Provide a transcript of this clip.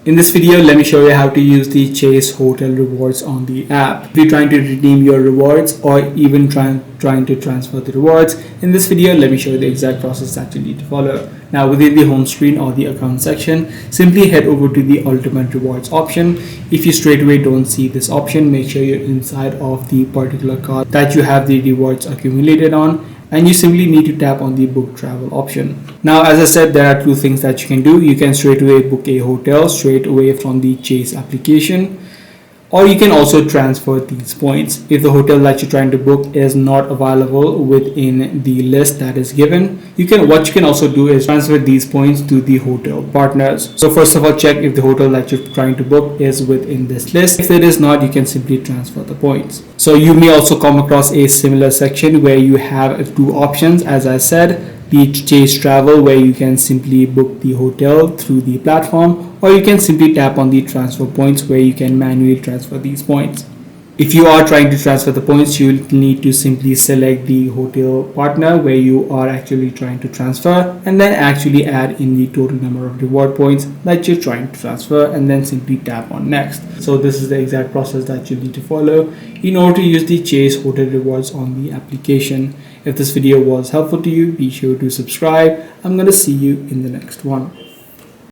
In this video, let me show you how to use the Chase Hotel rewards on the app. If you're trying to redeem your rewards or even trying to transfer the rewards, in this video, let me show you the exact process that you need to follow. Now, within the home screen or the account section, simply head over to the ultimate rewards option. If you straight away don't see this option, make sure you're inside of the particular card that you have the rewards accumulated on, and you simply need to tap on the book travel option. Now, as I said, there are two things that you can do. You can straight away book a hotel straight away from the Chase application, or you can also transfer these points. If the hotel that you're trying to book is not available within the list that is given, what you can also do is transfer these points to the hotel partners. So first of all, check if the hotel that you're trying to book is within this list. If it is not, you can simply transfer the points. So you may also come across a similar section where you have two options, as I said, the Chase Travel, where you can simply book the hotel through the platform, or you can simply tap on the transfer points where you can manually transfer these points. If you are trying to transfer the points, you will need to simply select the hotel partner where you are actually trying to transfer, and then actually add in the total number of reward points that you're trying to transfer, and then simply tap on next. So this is the exact process that you need to follow in order to use the Chase Hotel rewards on the application. If this video was helpful to you, be sure to subscribe. I'm going to see you in the next one.